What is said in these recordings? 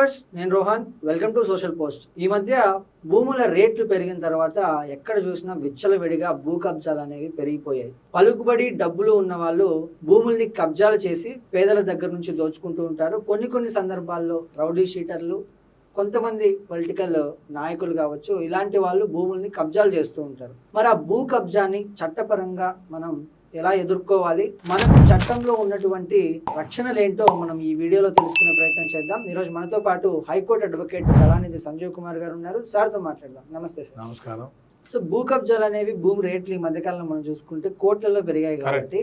Viewers, నేను Rohan. Welcome to social post. ఈ మధ్య భూముల రేట్లు పెరిగిన తర్వాత ఎక్కడ చూసినా విచ్చలవిడిగా భూ కబ్జాలు అనేవి పెరిగిపోయాయి. పలుకుబడి డబ్బులు ఉన్న వాళ్ళు భూముల్ని కబ్జాలు చేసి పేదల దగ్గర నుంచి దోచుకుంటూ ఉంటారు. కొన్ని సందర్భాల్లో రౌడీ షీటర్లు, కొంతమంది పొలిటికల్ నాయకులు కావచ్చు, ఇలాంటి వాళ్ళు భూముల్ని కబ్జాలు చేస్తూ ఉంటారు. మరి ఆ భూ కబ్జాని చట్టపరంగా మనం ఎలా ఎదుర్కోవాలి, మనకు చట్టంలో ఉన్నటువంటి రక్షణలేంటో మనం ఈ వీడియోలో తెలుసుకునే ప్రయత్నం చేద్దాం. ఈరోజు మనతో పాటు హైకోర్టు అడ్వకేట్ కళానిధి సంజీవ్ కుమార్ గారు ఉన్నారు. సార్తో మాట్లాడదాం. నమస్తే సార్. నమస్కారం. సో భూ కబ్జాలు అనేవి, భూమి రేట్లు ఈ మధ్యకాలంలో మనం చూసుకుంటే కోట్లలో పెరిగాయి కాబట్టి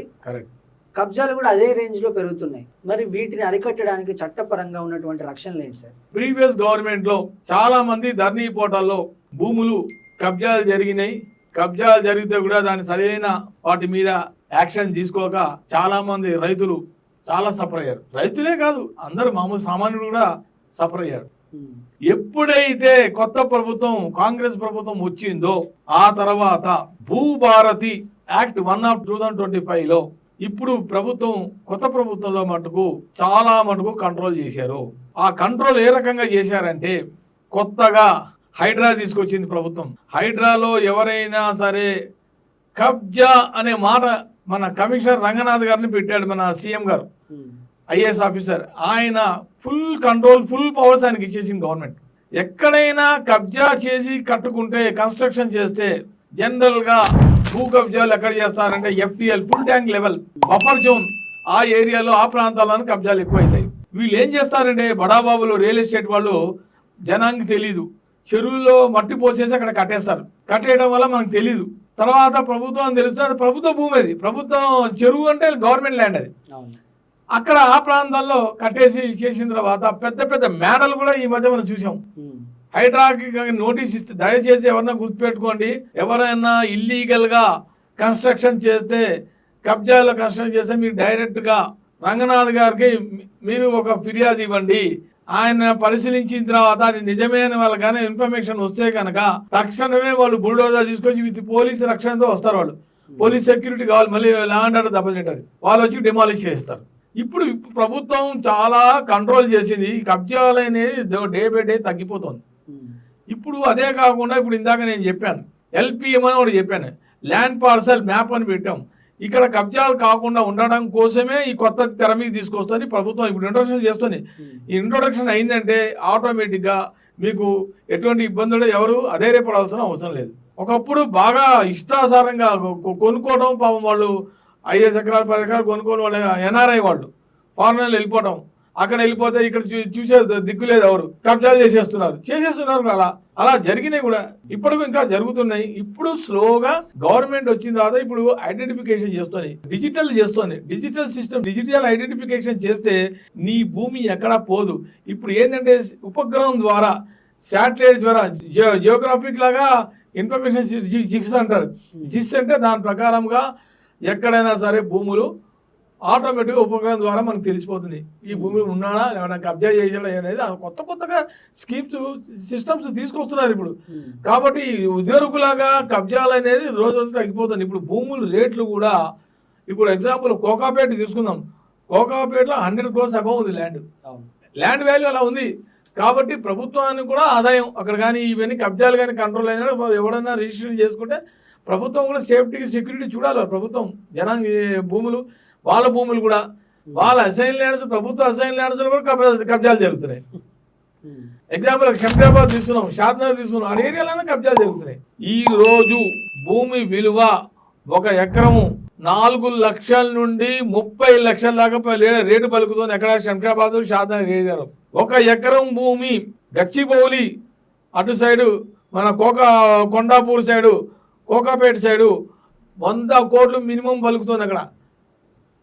కబ్జాలు కూడా అదే రేంజ్ లో పెరుగుతున్నాయి. మరి వీటిని అరికట్టడానికి చట్టపరంగా ఉన్నటువంటి రక్షణలు ఏంటి సార్? ప్రీవియస్ గవర్నమెంట్ లో చాలా మంది ధరణి పోర్టల్లో భూములు కబ్జాలు జరిగినాయి. కబ్జాలు జరిగితే కూడా దాని సరైన వాటి మీద యాక్షన్ తీసుకోక చాలా మంది రైతులు చాలా సఫర్ అయ్యారు. రైతులే కాదు, అందరూ మామూలు సామాన్యులు కూడా సఫర్ అయ్యారు. ఎప్పుడైతే కొత్త ప్రభుత్వం, కాంగ్రెస్ ప్రభుత్వం వచ్చిందో ఆ తర్వాత భూభారతి యాక్ట్ 1 of 2025 లో ఇప్పుడు ప్రభుత్వం, కొత్త ప్రభుత్వంలో మటుకు చాలా మటుకు కంట్రోల్ చేశారు. ఆ కంట్రోల్ ఏ రకంగా చేశారంటే, కొత్తగా హైడ్రా తీసుకొచ్చింది ప్రభుత్వం. హైడ్రాలో ఎవరైనా సరే కబ్జా అనే మాట మన కమిషనర్ రంగనాథ్ గారిని పెట్టాడు, మన సీఎం గారు, ఐఏఎస్ ఆఫీసర్. ఆయన ఫుల్ కంట్రోల్, ఫుల్ పవర్స్ ఆయనకి ఇచ్చేసింది గవర్నమెంట్. ఎక్కడైనా కబ్జా చేసి కట్టుకుంటే, కన్స్ట్రక్షన్ చేస్తే జనరల్ గా భూ కబ్జాలు ఎక్కడ చేస్తారంటే FTL, full tank level, buffer zone, ఆ ఏరియాలో, ఆ ప్రాంతాలను కబ్జాలు ఎక్కువైతాయి. వీళ్ళు ఏం చేస్తారంటే, బడాబాబులు, రియల్ ఎస్టేట్ వాళ్ళు, జనానికి తెలీదు, చెరువుల్లో మట్టి పోసేసి అక్కడ కట్టేస్తారు. కట్టేయడం వల్ల మనకు తెలీదు. తర్వాత ప్రభుత్వం తెలుస్తుంది, అది ప్రభుత్వ భూమి, అది ప్రభుత్వం చెరువు అంటే గవర్నమెంట్ ల్యాండ్. అది అక్కడ ఆ ప్రాంతాల్లో కట్టేసి చేసిన తర్వాత పెద్ద పెద్ద మేడలు కూడా ఈ మధ్య మనం చూసాం. హైడ్రాకి నోటీస్ ఇస్తే, దయచేసి ఎవరన్నా గుర్తుపెట్టుకోండి, ఎవరైనా ఇల్లీగల్ గా కన్స్ట్రక్షన్ చేస్తే, కబ్జాలో కన్స్ట్రక్షన్ చేస్తే మీరు డైరెక్ట్ గా రంగనాథ్ గారికి మీరు ఒక ఫిర్యాదు ఇవ్వండి. ఆయన పరిశీలించిన తర్వాత అది నిజమే అని వాళ్ళకి కానీ ఇన్ఫర్మేషన్ వస్తే కనుక తక్షణమే వాళ్ళు బుల్డోజర్ తీసుకొచ్చి విత్ పోలీసు రక్షణతో వస్తారు. వాళ్ళు పోలీస్ సెక్యూరిటీ కావాలి, మళ్ళీ ల్యాండ్ ఆర్డర్ దెబ్బతింటది, వాళ్ళు వచ్చి డిమాలిష్ చేస్తారు. ఇప్పుడు ప్రభుత్వం చాలా కంట్రోల్ చేసింది. కబ్జాలు అనేది డే బై డే తగ్గిపోతుంది. ఇప్పుడు అదే కాకుండా, ఇప్పుడు ఇందాక నేను చెప్పాను, LPM అని ఒకటి చెప్పాను, ల్యాండ్ పార్సల్ మ్యాప్ అని పెట్టాం. ఇక్కడ కబ్జాలు కాకుండా ఉండడం కోసమే ఈ కొత్త తెర మీద తీసుకొస్తుంది ప్రభుత్వం. ఇప్పుడు ఇంట్రొడక్షన్ చేస్తుంది. ఈ ఇంట్రొడక్షన్ అయిందంటే ఆటోమేటిక్గా మీకు ఎటువంటి ఇబ్బందులు ఎవరు అధైర్యపడాల్సిన అవసరం లేదు. ఒకప్పుడు బాగా ఇష్టాసారంగా కొనుక్కోవడం, పాపం వాళ్ళు 5 ఎకరాలు 10 ఎకరాలు కొనుక్కోని వాళ్ళు NRI వాళ్ళు ఫారెన్లో వెళ్ళిపోవడం, అక్కడ వెళ్ళిపోతే ఇక్కడ చూసే దిక్కులేదు, ఎవరు కబ్జాలు చేసేస్తున్నారు. అలా జరిగినాయి కూడా, ఇప్పటికి ఇంకా జరుగుతున్నాయి. ఇప్పుడు స్లోగా గవర్నమెంట్ వచ్చిన తర్వాత ఇప్పుడు ఐడెంటిఫికేషన్ చేస్తుంది, డిజిటల్ సిస్టమ్, డిజిటల్ ఐడెంటిఫికేషన్ చేస్తే నీ భూమి ఎక్కడా పోదు. ఇప్పుడు ఏంటంటే ఉపగ్రహం ద్వారా, శాటిలైట్ ద్వారా, జియోగ్రాఫిక్ లాగా ఇన్ఫర్మేషన్ జిప్స్ అంటారు. జిప్స్ అంటే దాని ప్రకారంగా ఎక్కడైనా సరే భూములు ఆటోమేటిక్గా ఉపగ్రహం ద్వారా మనకు తెలిసిపోతుంది, ఈ భూమి ఉన్నాడా, ఏమైనా కబ్జా చేసాడా అనేది. కొత్తగా స్కీమ్స్, సిస్టమ్స్ తీసుకొస్తున్నారు ఇప్పుడు. కాబట్టి ఉద్యోగులాగా కబ్జాలు అనేది రోజు తగ్గిపోతుంది. ఇప్పుడు భూముల రేట్లు కూడా, ఇప్పుడు ఎగ్జాంపుల్ కోకాపేట తీసుకుందాం. కోకాపేటలో 100 crores అబౌవ్ ఉంది ల్యాండ్ వాల్యూ అలా ఉంది. కాబట్టి ప్రభుత్వానికి కూడా ఆదాయం అక్కడ. కానీ ఇవన్నీ కబ్జాలు కానీ కంట్రోల్ అయినా, ఎవడన్నా రిజిస్ట్రేషన్ చేసుకుంటే ప్రభుత్వం కూడా సేఫ్టీకి, సెక్యూరిటీ చూడాలి. ప్రభుత్వం జనానికి భూములు, వాళ్ళ భూములు కూడా, వాళ్ళ అసైన్ ల్యాండ్స్, ప్రభుత్వ అసైన్ ల్యాండ్స్ కూడా కబ్జాలు జరుగుతున్నాయి. ఎగ్జాంపుల్ శంషాబాద్ తీసుకున్నాం, షాద్నగర్ తీసుకున్నాం, ఆ ఏరియాలోనే కబ్జాలు జరుగుతున్నాయి. ఈ రోజు భూమి విలువ 1 ఎకరము 4 లక్షల నుండి 30 లక్షల దాకా రేటు పలుకుతుంది. ఎక్కడ? శంషాబాద్, షాద్నగర్ ఏరియాలో. 1 ఎకరం భూమి గచ్చిబౌలి అటు సైడు, మన కొండాపూర్ సైడు, కోకాపేట సైడు 100 కోట్లు మినిమం పలుకుతుంది అక్కడ.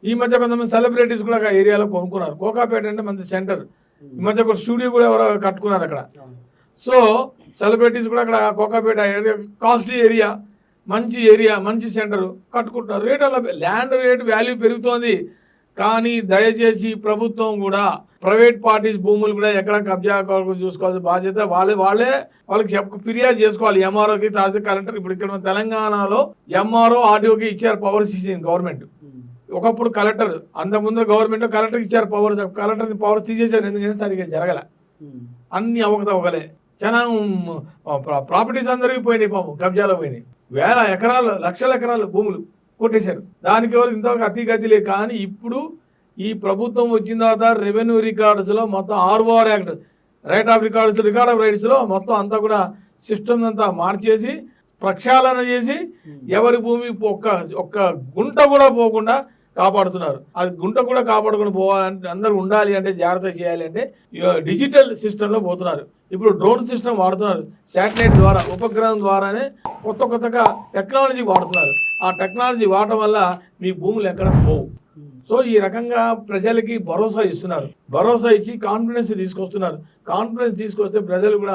ఈ మధ్య కొంతమంది సెలబ్రిటీస్ కూడా ఆ ఏరియాలో కొనుక్కున్నారు. కోకాపేట అంటే మంచి సెంటర్. ఈ మధ్య ఒక స్టూడియో కూడా ఎవరో కట్టుకున్నారు అక్కడ. సో సెలబ్రిటీస్ కూడా అక్కడ కోకాపేట ఏరియా కాస్ట్లీ ఏరియా, మంచి ఏరియా, మంచి సెంటర్ కట్టుకుంటున్నారు. రేట్ అలా, ల్యాండ్ రేట్ వాల్యూ పెరుగుతోంది. కానీ దయచేసి ప్రభుత్వం కూడా, ప్రైవేట్ పార్టీస్ భూములు కూడా ఎక్కడ కబ్జా చూసుకోవాల్సిన బాధ్యత వాళ్ళకి ఫిర్యాదు చేసుకోవాలి. MROకి, తహసీల్ కలెక్టర్. ఇప్పుడు ఇక్కడ తెలంగాణలో MRO, RDOకి ఇచ్చారు పవర్స్, ఇచ్చింది గవర్నమెంట్. ఒకప్పుడు కలెక్టర్, అంతకుముందు గవర్నమెంట్ కలెక్టర్ ఇచ్చారు పవర్స్. కలెక్టర్ పవర్స్ తీసేశారు, ఎందుకంటే సరిగ్గా జరగల. అన్ని అవకతవకలే. చాలా ప్రాపర్టీస్ అందరికీ పోయినాయి, పాపం కబ్జాలో పోయినాయి. వేల ఎకరాలు, లక్షల ఎకరాలు భూములు కొట్టేశారు. దానికి ఎవరు ఇంతవరకు అతిగతి లేదు. కానీ ఇప్పుడు ఈ ప్రభుత్వం వచ్చిన తర్వాత రెవెన్యూ రికార్డ్స్లో మొత్తం ROR act, right of records, record of రైట్స్లో మొత్తం అంతా కూడా సిస్టమ్ అంతా మార్చేసి ప్రక్షాళన చేసి ఎవరి భూమి ఒక్క గుంట కూడా పోకుండా కాపాడుతున్నారు. అది గుంట కూడా కాపాడుకుని పోవాలంటే, అందరూ ఉండాలి అంటే, జాగ్రత్త చేయాలి అంటే డిజిటల్ సిస్టంలో పోతున్నారు. ఇప్పుడు డ్రోన్ సిస్టమ్ వాడుతున్నారు. శాటిలైట్ ద్వారా, ఉపగ్రహం ద్వారానే కొత్తగా టెక్నాలజీ వాడుతున్నారు. ఆ టెక్నాలజీ వాడటం వల్ల మీ భూములు ఎక్కడ పోవు. సో ఈ రకంగా ప్రజలకి భరోసా ఇస్తున్నారు. భరోసా ఇచ్చి కాన్ఫిడెన్స్ తీసుకొస్తున్నారు. కాన్ఫిడెన్స్ తీసుకొస్తే ప్రజలు కూడా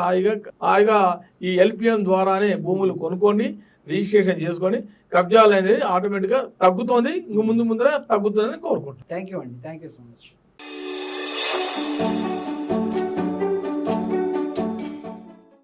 హాయిగా ఈ LPM ద్వారానే భూములు కొనుక్కొని రిజిస్ట్రేషన్ చేసుకొని కబ్జాలు అనేది ఆటోమేటిక్గా తగ్గుతోంది. ఇంక ముందర తగ్గుతుందని కోరుకుంటున్నాను. థ్యాంక్ యూ అండి, థ్యాంక్ యూ సో మచ్.